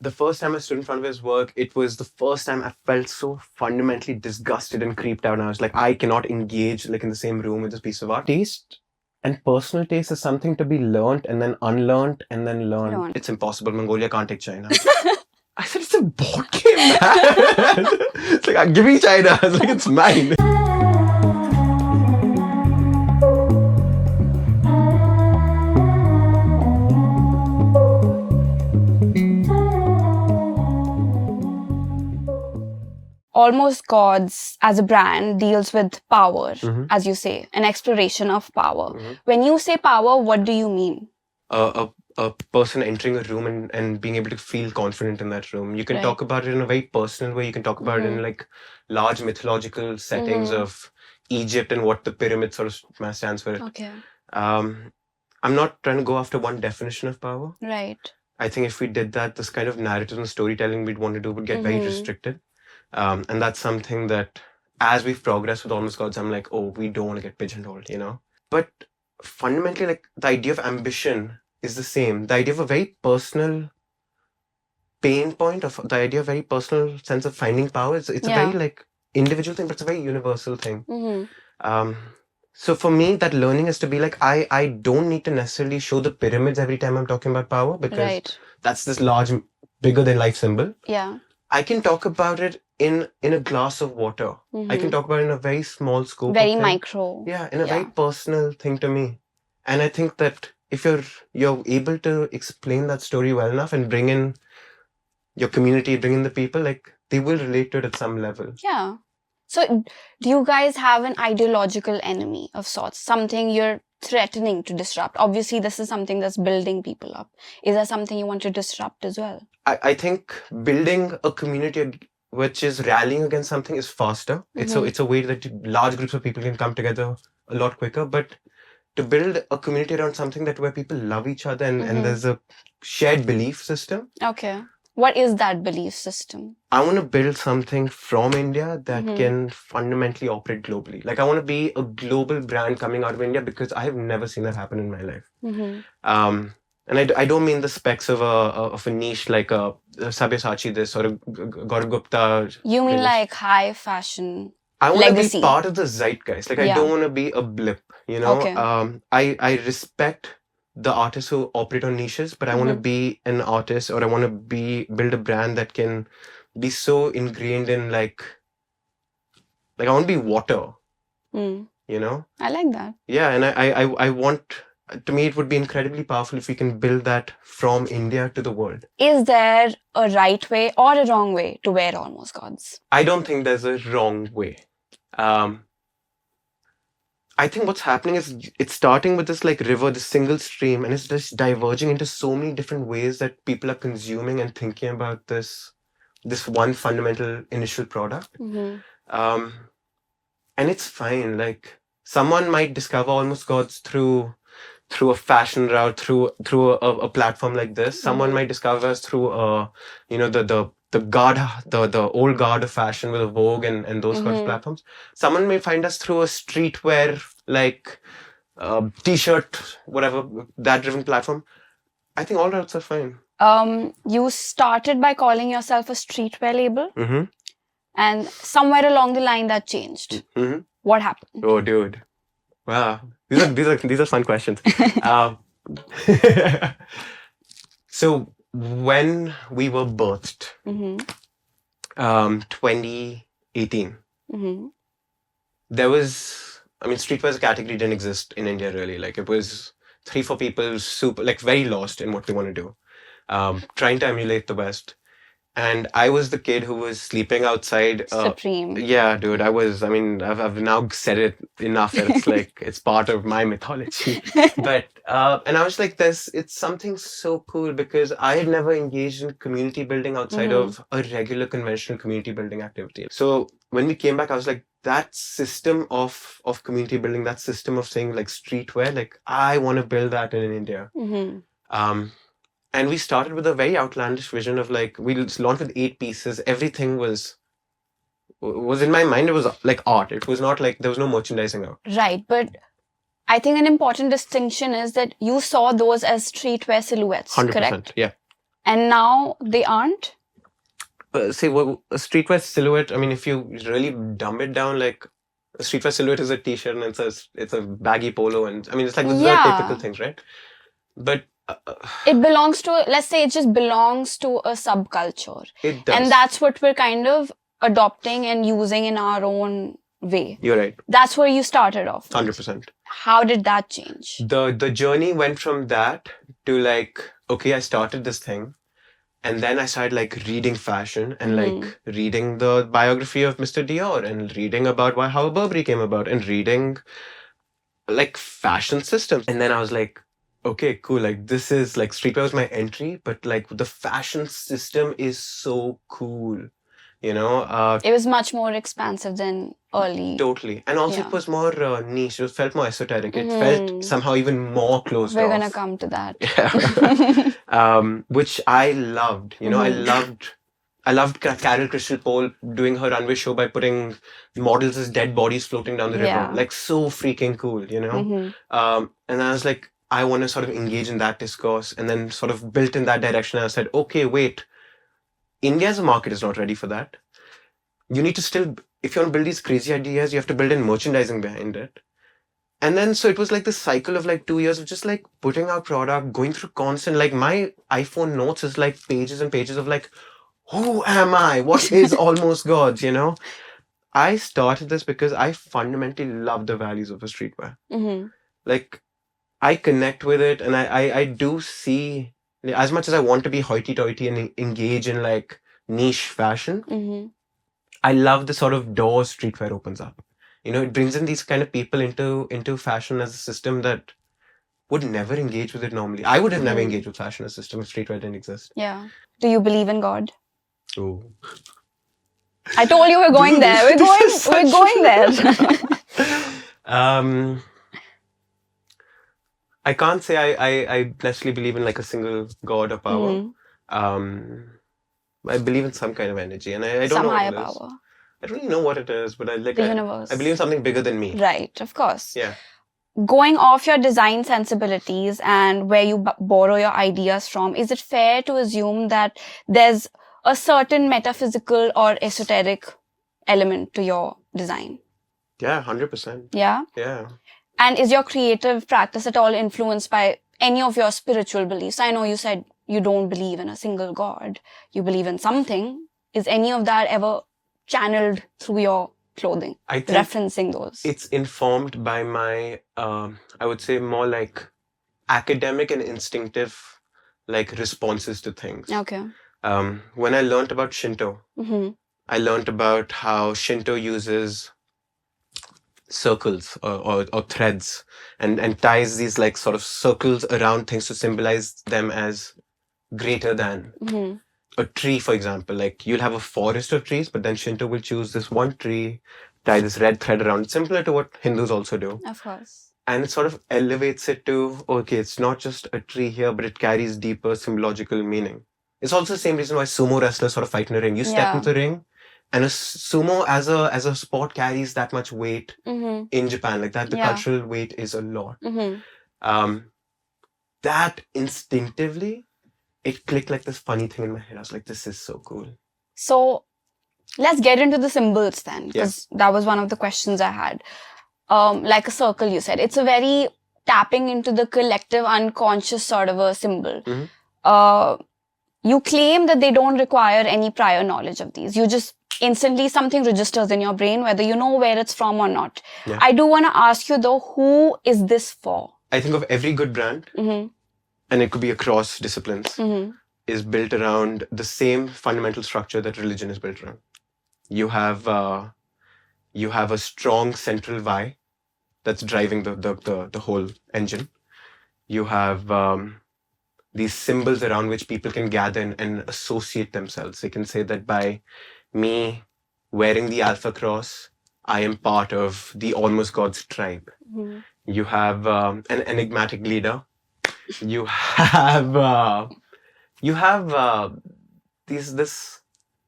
The first time I stood in front of his work, it was the first time I felt so fundamentally disgusted and creeped out. And I was like, I cannot engage like in the same room with this piece of art. Taste and personal taste is something to be learnt and then unlearned and then learned. It's impossible. Mongolia can't take China. I said, it's a board game, man. It's like, give me China. I was like, it's mine. Almost Gods as a brand deals with power, as you say, an exploration of power. When you say power, what do you mean? A person entering a room and being able to feel confident in that room. You can talk about it in a very personal way. You can talk about it in like large mythological settings of Egypt and what the pyramid sort of stands for. Okay. I'm not trying to go after one definition of power. Right. I think if we did that, this kind of narrative and storytelling we'd want to do would get very restricted. And that's something that as we've progressed with Almost Gods, I'm like, oh, we don't want to get pigeonholed, you know? But fundamentally, like the idea of ambition is the same. The idea of a very personal pain point, of the idea of very personal sense of finding power, it's a very like individual thing, but it's a very universal thing. So for me, that learning is to be like, I don't need to necessarily show the pyramids every time I'm talking about power, because that's this large, bigger than life symbol. Yeah. I can talk about it in a glass of water. I can talk about it in a very small scope. Very micro. Yeah, in a very personal thing to me. And I think that if you're able to explain that story well enough and bring in your community, bring in the people, like they will relate to it at some level. Yeah. So do you guys have an ideological enemy of sorts? Something you're threatening to disrupt? Obviously, this is something that's building people up. Is there something you want to disrupt as well? I think building a community which is rallying against something is faster. It's a way that large groups of people can come together a lot quicker. But to build a community around something where people love each other and there's a shared belief system. Okay. What is that belief system? I want to build something from India that can fundamentally operate globally. Like I want to be a global brand coming out of India, because I have never seen that happen in my life. And I don't mean the specs of a niche like a Sabyasachi this or a Gaurav Gupta. You mean like high fashion I want legacy. to be part of the zeitgeist. Like I don't want to be a blip, you know. Okay. I respect the artists who operate on niches, but I want to be an artist, or I want to build a brand that can be so ingrained in like I want to be water. You know. I like that. Yeah, and I want. To me, it would be incredibly powerful if we can build that from India to the world. Is there a right way or a wrong way to wear Almost Gods? I don't think there's a wrong way. I think what's happening is it's starting with this like river, this single stream, and it's just diverging into so many different ways that people are consuming and thinking about this one fundamental initial product. And it's fine. Like someone might discover Almost Gods through a fashion route, through a platform like this. Someone might discover us through the old guard of fashion with a Vogue and those kind of platforms. Someone may find us through a streetwear like t-shirt, whatever, that driven platform. I think all routes are fine. You started by calling yourself a streetwear label, and somewhere along the line that changed. What happened? Oh, dude. Wow. These are fun questions. So when we were birthed, 2018, there was, streetwear as a category didn't exist in India really. Like it was 3-4 people super, like very lost in what they want to do, trying to emulate the West. And I was the kid who was sleeping outside. Supreme. Yeah, dude. I've now said it enough that it's like, it's part of my mythology. But, and I was like, it's something so cool, because I had never engaged in community building outside of a regular conventional community building activity. So when we came back, I was like, that system of community building, that system of saying like streetwear, like I want to build that in India. And we started with a very outlandish vision of like, we launched with 8 pieces. Everything was in my mind, it was like art. It was not like, there was no merchandising out. Right. But I think an important distinction is that you saw those as streetwear silhouettes, 100%, correct? yeah. And now they aren't? Say what a streetwear silhouette. I mean, if you really dumb it down, like a streetwear silhouette is a t-shirt and it's a baggy polo, and I mean it's like the typical Yeah. things, right? But It belongs to, let's say it just belongs to a subculture. it does. And that's what we're kind of adopting and using in our own way. You're right. That's where you started off. 100%. How did that change? The journey went from that to like, okay, I started this thing. And then I started like reading fashion and like reading the biography of Mr. Dior and reading about how Burberry came about and reading like fashion systems. And then I was like, okay, cool. Like this is like streetwear was my entry, but like the fashion system is so cool. You know, It was much more expansive than early. Totally. And also it was more niche. It felt more esoteric. It Mhm. felt somehow even more closed We're off. gonna come to that. Yeah. Which I loved. You know, Mhm. I loved Carol Crystal Pole doing her runway show by putting models as dead bodies floating down the Yeah. river. Like so freaking cool, you know? Mhm. And I was like, I want to sort of engage in that discourse, and then sort of built in that direction. I said, okay, wait, India as a market is not ready for that. You need to still, if you want to build these crazy ideas, you have to build in merchandising behind it. And then, so it was like this cycle of like 2 years of just like putting out product, going through constant, like my iPhone notes is like pages and pages of like, who am I? What is Almost Gods, you know? I started this because I fundamentally love the values of a streetwear. Mhm. Like, I connect with it, and I do see, as much as I want to be hoity-toity and engage in like niche fashion, Mhm. I love the sort of doors streetwear opens up. You know, it brings in these kind of people into fashion as a system that would never engage with it normally. I would have never engaged with fashion as a system if streetwear didn't exist. Yeah. Do you believe in God? Oh. I told you we're going there. We're going there. I can't say I necessarily believe in like a single god or power. I believe in some kind of energy, and I don't Some know what higher it is. power. I don't really know what it is, but The universe. I believe in something bigger than me. Right, of course. Yeah. Going off your design sensibilities and where you borrow your ideas from, is it fair to assume that there's a certain metaphysical or esoteric element to your design? Yeah, 100%. Yeah? Yeah. And is your creative practice at all influenced by any of your spiritual beliefs? I know you said you don't believe in a single god. You believe in something. Is any of that ever channeled through your clothing? I think referencing those. It's informed by my, I would say more like academic and instinctive like responses to things. Okay. When I learned about Shinto, I learned about how Shinto uses circles or threads and ties these like sort of circles around things to symbolize them as greater than. A tree, for example, like you'll have a forest of trees, but then Shinto will choose this one tree, tie this red thread around it, similar to what Hindus also do. Of course. And it sort of elevates it to, okay, it's not just a tree here, but it carries deeper symbological meaning. It's also the same reason why sumo wrestlers sort of fight in a ring. You step into the ring, and a sumo as a sport carries that much weight in Japan. Like that, the cultural weight is a lot. That instinctively, it clicked like this funny thing in my head. I was like, this is so cool. So let's get into the symbols then, because that was one of the questions I had. Like a circle, you said. It's a very tapping into the collective unconscious sort of a symbol. You claim that they don't require any prior knowledge of these. You just instantly something registers in your brain, whether you know where it's from or not. Yeah. I do want to ask you though, who is this for? I think of every good brand, and it could be across disciplines, is built around the same fundamental structure that religion is built around. You have a strong central why that's driving the whole engine. You have these symbols around which people can gather and associate themselves. They can say that by me wearing the Alpha Cross, I am part of the Almost Gods tribe. You have an enigmatic leader. You have this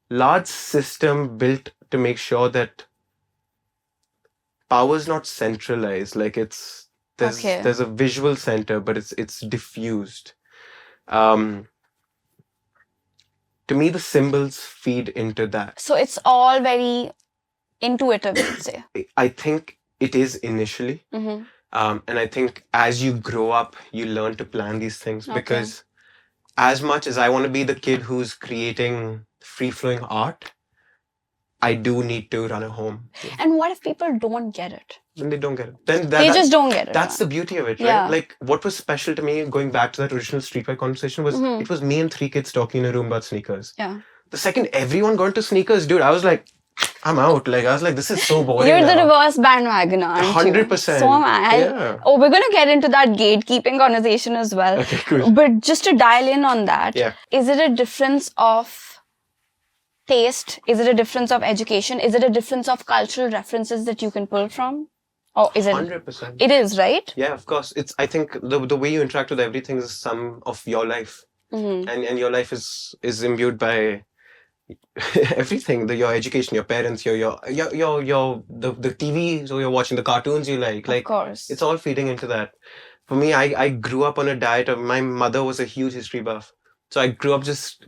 large system built to make sure that power is not centralized. Like there's a visual center, but it's diffused. to me, the symbols feed into that. So it's all very intuitive, you'd say. I think it is initially. Mm-hmm. And I think as you grow up, you learn to plan these things Okay. because as much as I want to be the kid who's creating free-flowing art, I do need to run a home. And what if people don't get it? Then they don't get it. Then They just don't get it. that's the beauty of it, right? Yeah. Like what was special to me, going back to that original streetwear conversation, was Mhm. it was me and 3 kids talking in a room about sneakers. Yeah. The second everyone got into sneakers, dude, I was like, I'm out. Like I was like, this is so boring. You're the now. reverse bandwagoner, aren't you? 100%. So am I. Yeah. Oh, we're going to get into that gatekeeping conversation as well. Okay, cool. But just to dial in on that, Yeah. is it a difference of taste? Is it a difference of education? Is it a difference of cultural references that you can pull from? Or is it? 100%. It is, right? Yeah, of course. I think the way you interact with everything is some of your life. Mm-hmm. And your life is imbued by everything, your education, your parents, the TV, so you're watching the cartoons you like. Of course. It's all feeding into that. For me, I grew up on a diet of, my mother was a huge history buff. So I grew up just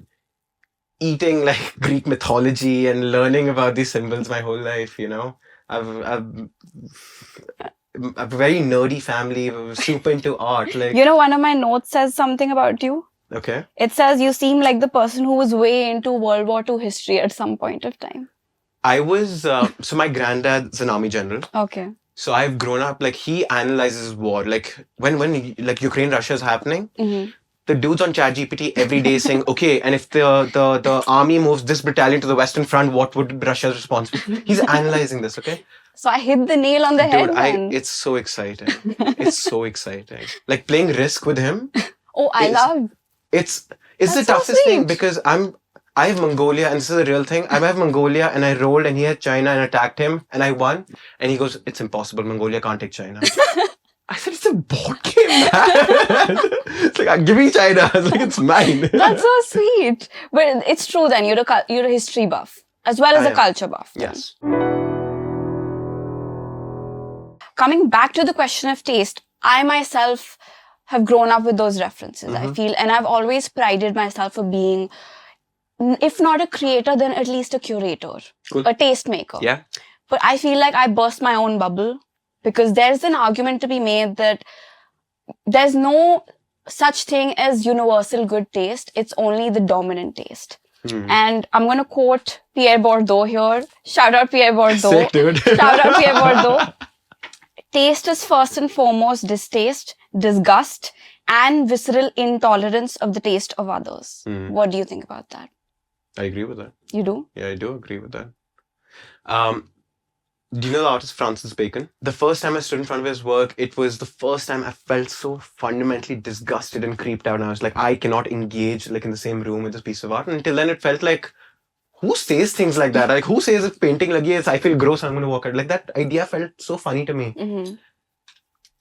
eating like Greek mythology and learning about these symbols my whole life, you know. I've a very nerdy family, super into art. Like, You know, one of my notes says something about you. okay. It says you seem like the person who was way into World War II history at some point of time. I was, so my granddad's an army general. Okay. So I've grown up, like, he analyzes war. Like, when like Ukraine-Russia is happening, Mm-hmm. the dude's on ChatGPT every day saying, okay, and if the army moves this battalion to the Western Front, what would Russia's response be? He's analyzing this, okay? So I hit the nail on the head, Dude, man. it's so exciting. It's so exciting. Like, playing Risk with him, Oh, I love. it's That's the so toughest thing sweet. because I have Mongolia, and this is a real thing. I have Mongolia, and I rolled, and he had China, and attacked him, and I won. And he goes, "It's impossible. Mongolia can't take China." I said, "It's a board game, man." It's like, "Give me China." I was like, "It's mine." That's so sweet. But it's true then, you're a history buff as well as I a am. culture buff. then. Yes. Coming back to the question of taste, I myself have grown up with those references, I Mhm. feel, and I've always prided myself for being, if not a creator, then at least a curator, Cool. a tastemaker. Yeah. But I feel like I burst my own bubble because there's an argument to be made that there's no such thing as universal good taste. It's only the dominant taste. Hmm. And I'm going to quote Pierre Bourdieu here. Shout out Pierre Bourdieu. Sick, dude. Shout out Pierre Bourdieu. Taste is first and foremost distaste, disgust, and visceral intolerance of the taste of others. Hmm. What do you think about that? I agree with that. You do? Yeah, I do agree with that. Do you know the artist Francis Bacon? The first time I stood in front of his work, it was the first time I felt so fundamentally disgusted and creeped out. And I was like, I cannot engage like in the same room with this piece of art. And until then, it felt like, who says things like that? Like, who says if painting lagi hai, I feel gross, I'm going to walk out. Like, that idea felt so funny to me. Mm-hmm.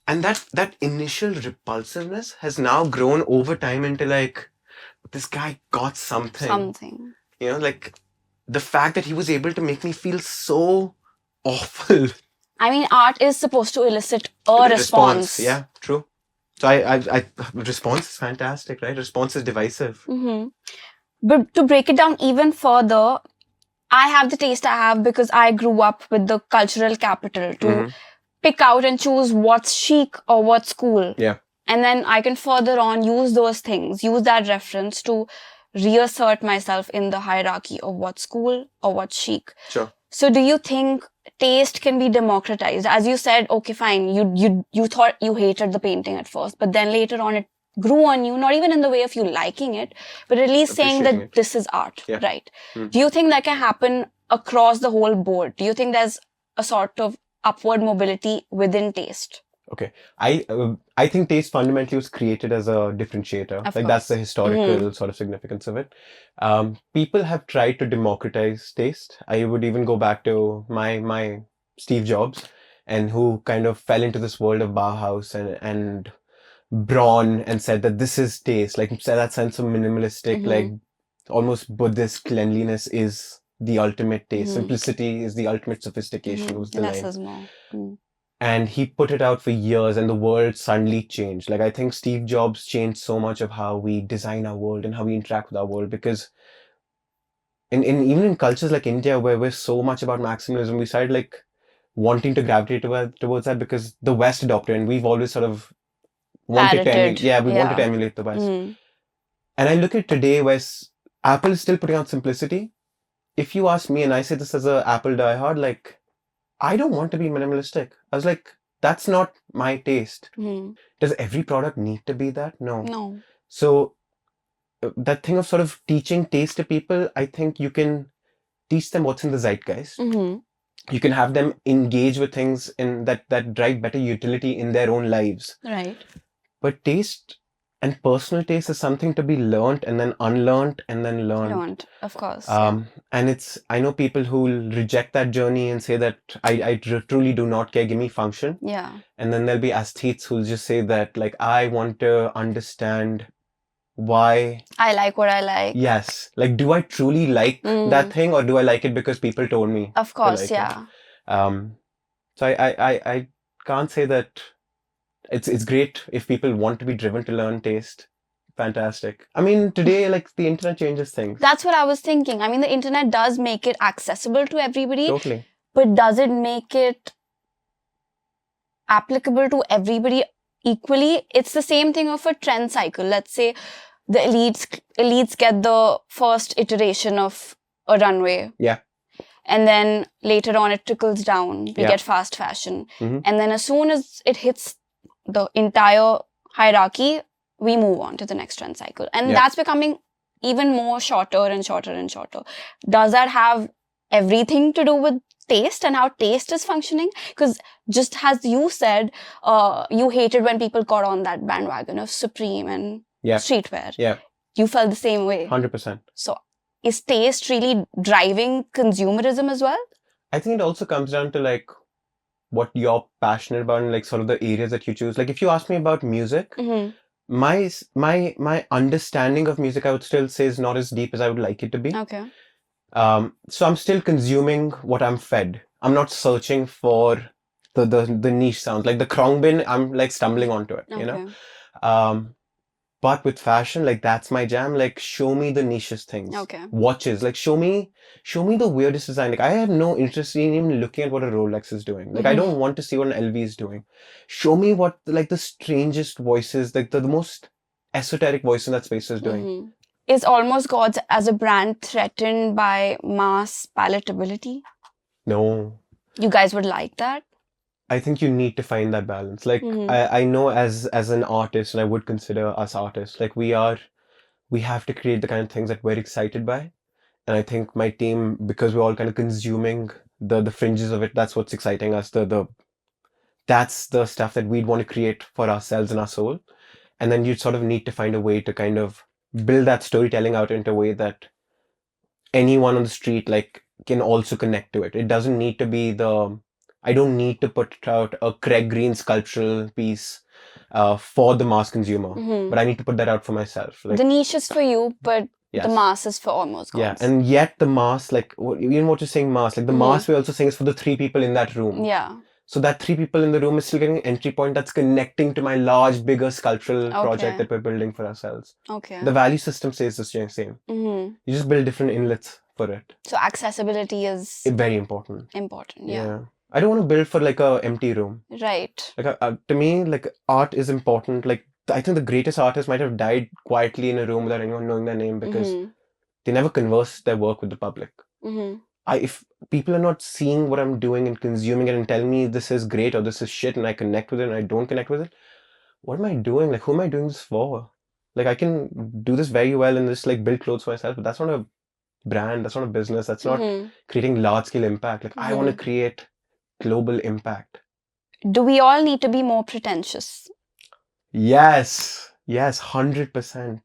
And that initial repulsiveness has now grown over time into like, this guy got something. Something. You know, like the fact that he was able to make me feel so awful. I mean, art is supposed to elicit a response. Yeah, true. So I response is fantastic, right? Response is divisive. Mm-hmm. But to break it down even further, I have the taste I have because I grew up with the cultural capital to Mhm. pick out and choose what's chic or what's cool. Yeah. And then I can further on use those things, use that reference to reassert myself in the hierarchy of what's cool or what's chic. Sure. So do you think taste can be democratized? As you said, okay, fine, you thought you hated the painting at first, but then later on it grew on you, not even in the way of you liking it, but at least saying that Appreciating it. this is art, Yeah. right? Hmm. Do you think that can happen across the whole board? Do you think there's a sort of upward mobility within taste? Okay. I think taste fundamentally was created as a differentiator. Of Like that's the course. historical sort of significance of it. People have tried to democratize taste. I would even go back to my Steve Jobs, and who kind of fell into this world of Bauhaus and Braun and said that this is taste. Like that sense of minimalistic, Mhm. like almost Buddhist cleanliness is the ultimate taste. Mhm. Simplicity is the ultimate sophistication. Was the Less line. is more. Mm. And he put it out for years, and the world suddenly changed. Like I think Steve Jobs changed so much of how we design our world and how we interact with our world, because even in cultures like India, where we're so much about maximalism, we started like wanting to gravitate towards that because the West adopted, and we've always sort of wanted to emulate. Parroted. Yeah, we wanted to Yeah. emulate the West. Mm. And I look at today where Apple is still putting out simplicity. If you ask me, and I say this as a Apple diehard, like, I don't want to be minimalistic. I was like, that's not my taste. Mm. Does every product need to be that? No. No. So that thing of sort of teaching taste to people, I think you can teach them what's in the zeitgeist. Mm-hmm. You can have them engage with things in that drive better utility in their own lives. Right. But taste and personal taste is something to be learnt and then unlearned and then learned. Of course. And I know people who will reject that journey and say that I truly do not care, give me function. Yeah. And then there'll be aesthetes who'll just say that, like, I want to understand why I like what I like. Yes. Like, do I truly like that thing, or do I like it because people told me? Of course, like yeah. So I can't say that it's great if people want to be driven to learn taste. Fantastic. I mean, today, like, the internet changes things. That's what I was thinking. I mean, the internet does make it accessible to everybody. Totally. But does it make it applicable to everybody equally? It's the same thing of a trend cycle. Let's say the elites get the first iteration of a runway. Yeah. And then later on it trickles down. We Yeah. get fast fashion. Mhm. And then as soon as it hits the entire hierarchy, we move on to the next trend cycle. And Yeah. that's becoming even more shorter and shorter and shorter. Does that have everything to do with taste and how taste is functioning? Because just as you said, you hated when people got on that bandwagon of Supreme and Yeah. streetwear. Yeah. You felt the same way. 100%. So is taste really driving consumerism as well? I think it also comes down to, like, what you're passionate about and, like, sort of the areas that you choose. Like, if you ask me about music, Mm-hmm. my understanding of music, I would still say, is not as deep as I would like it to be. Okay. So I'm still consuming what I'm fed. I'm not searching for the niche sounds. Like the Krongbin, I'm like stumbling onto it, you know? But with fashion, like, that's my jam. Like, show me the nichest things. Okay. Watches, like, show me the weirdest design. Like, I have no interest in even looking at what a Rolex is doing. Like, I don't want to see what an LV is doing. Show me what, like, the strangest voices, like the most esoteric voice in that space is doing. Mm-hmm. Is Almost Gods as a brand threatened by mass palatability? No. You guys would like that? I think you need to find that balance. Like, I know as an artist, and I would consider us artists, like, we have to create the kind of things that we're excited by. And I think my team, because we're all kind of consuming the fringes of it, that's what's exciting us. That's the stuff that we'd want to create for ourselves and our soul. And then you sort of need to find a way to kind of build that storytelling out into a way that anyone on the street, like, can also connect to it. It doesn't need to be I don't need to put out a Craig Green sculptural piece for the mass consumer, but I need to put that out for myself. Like, the niche is for you, but yes. the mass is for Almost Gods. Yeah, and yet the mass, like, even what you're saying, mass, like, the mass we're also saying is for the 3 people in that room. Yeah. So that 3 people in the room is still getting an entry point that's connecting to my large, bigger sculptural project that we're building for ourselves. Okay. The value system stays the same. You just build different inlets for it. So accessibility is very important. Yeah. I don't want to build for, like, a empty room. Right. Like, to me, like, art is important. Like, I think the greatest artists might have died quietly in a room without anyone knowing their name because they never conversed their work with the public. If people are not seeing what I'm doing and consuming it and telling me this is great or this is shit and I connect with it and I don't connect with it, what am I doing? Like, who am I doing this for? Like, I can do this very well and just, like, build clothes for myself, but that's not a brand, that's not a business, that's not creating large-scale impact. Like, I want to create global impact. Do we all need to be more pretentious? Yes, 100%.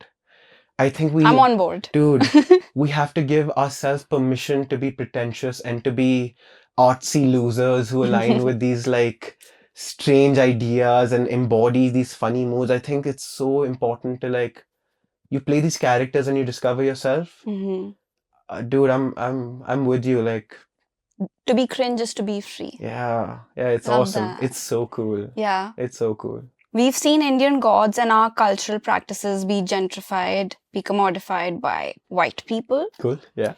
I think I'm on board. Dude, we have to give ourselves permission to be pretentious and to be artsy losers who align with these, like, strange ideas and embody these funny moods. I think it's so important to, like, you play these characters and you discover yourself. Dude, I'm with you. Like, to be cringe is to be free. Yeah, it's awesome. It's so cool. Yeah. It's so cool. We've seen Indian gods and our cultural practices be gentrified, be commodified by white people. Cool, yeah.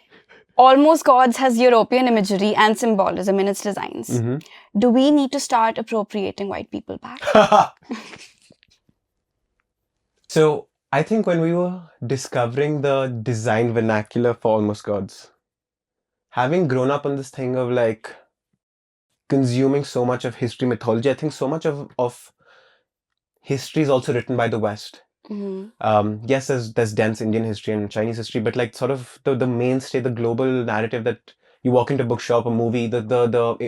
Almost Gods has European imagery and symbolism in its designs. Do we need to start appropriating white people back? So I think when we were discovering the design vernacular for Almost Gods, having grown up on this thing of like consuming so much of history, mythology, I think so much of history is also written by the West. Yes, there's dense Indian history and Chinese history, but like sort of the mainstay, the global narrative that you walk into a bookshop, a movie, the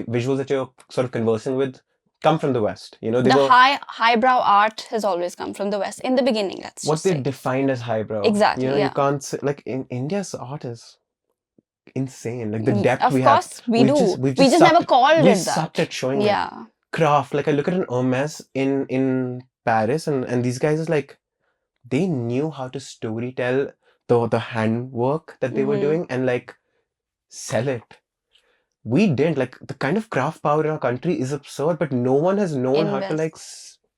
visuals that you're sort of conversing with come from the West. You know, highbrow art has always come from the West in the beginning. That's what they defined as highbrow. Exactly. You know, yeah. you can't say, like in India's art is insane. Like the depth of we course, have. we just never called it that. We sucked at showing like craft. Like I look at an Hermes in Paris, and these guys is like, they knew how to story tell the handwork that they were doing and like sell it. We didn't. Like the kind of craft power in our country is absurd, but no one has known how to like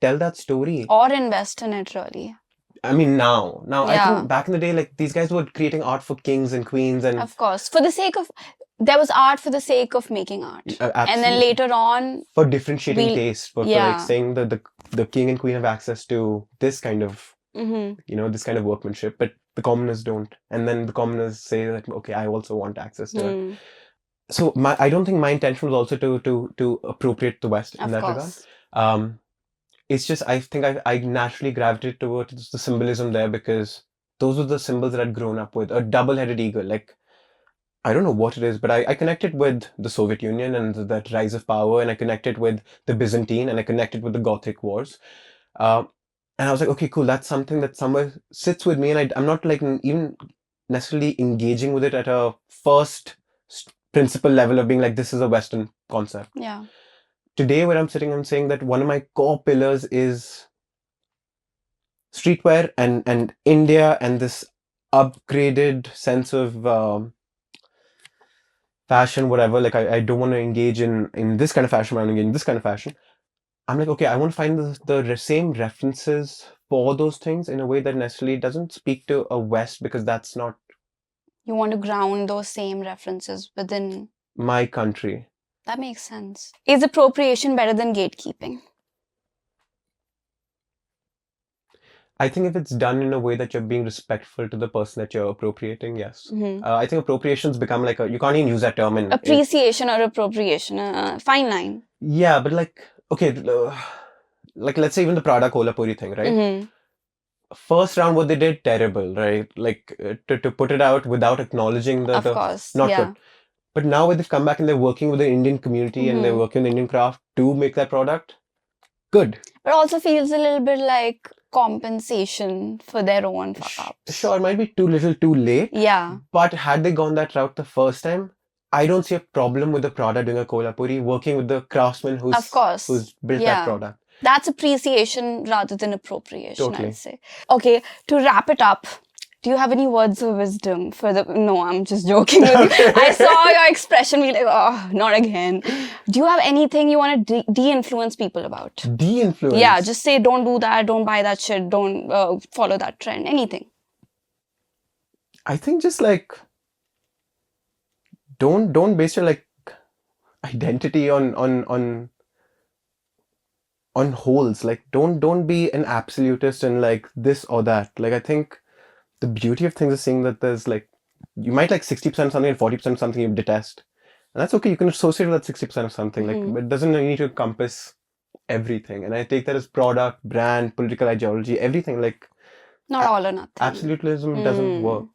tell that story or invest in it really. I mean, now I think back in the day, like these guys were creating art for kings and queens, and of course, for the sake of there was art for the sake of making art, and then later on for differentiating taste, for like saying that the king and queen have access to this kind of you know, this kind of workmanship, but the commoners don't, and then the commoners say that okay, I also want access to it. So I don't think my intention was also to appropriate the West in that regard. It's just I think I naturally gravitated towards the symbolism there because those were the symbols that I'd grown up with. A double-headed eagle, like I don't know what it is, but I connected with the Soviet Union and that rise of power, and I connected with the Byzantine, and I connected with the Gothic Wars. And I was like, okay, cool, that's something that somewhere sits with me, and I'm not like even necessarily engaging with it at a first principle level of being like, this is a Western concept. Yeah. Today, where I'm sitting, I'm saying that one of my core pillars is streetwear and India and this upgraded sense of fashion, whatever. Like, I don't want to engage in this kind of fashion, but I'm engaging in this kind of fashion. I'm like, okay, I want to find the same references for those things in a way that necessarily doesn't speak to a West, because that's not... You want to ground those same references within... my country. That makes sense. Is appropriation better than gatekeeping? I think if it's done in a way that you're being respectful to the person that you're appropriating, yes. I think appropriation's become like you can't even use that term in... Appreciation or appropriation, fine line. Yeah, but like, okay, like let's say even the Prada Kolhapuri thing, right? First round, what they did, terrible, right? Like to put it out without acknowledging of course, not good. But now when they've come back and they're working with the Indian community and they're working with Indian craft to make that product, good. But also feels a little bit like compensation for their own fuck-ups. Sure, it might be too little too late. Yeah. But had they gone that route the first time, I don't see a problem with the Prada doing a Kolhapuri, working with the craftsman who's built that product. That's appreciation rather than appropriation, Totally. I'd say. Okay, to wrap it up, do you have any words of wisdom for the... No, I'm just joking with you. I saw your expression, be like, oh, not again. Do you have anything you want to de-influence people about? De-influence? Yeah, just say, don't do that, don't buy that shit, don't follow that trend, anything. I think just like, don't base your like identity on holes. Like, don't be an absolutist and like this or that. Like, I think the beauty of things is seeing that there's like, you might like 60% of something and 40% of something you detest. And that's okay. You can associate with that 60% of something. Like, it doesn't need to encompass everything. And I take that as product, brand, political ideology, everything. Like, not all or nothing. Absolutism doesn't work.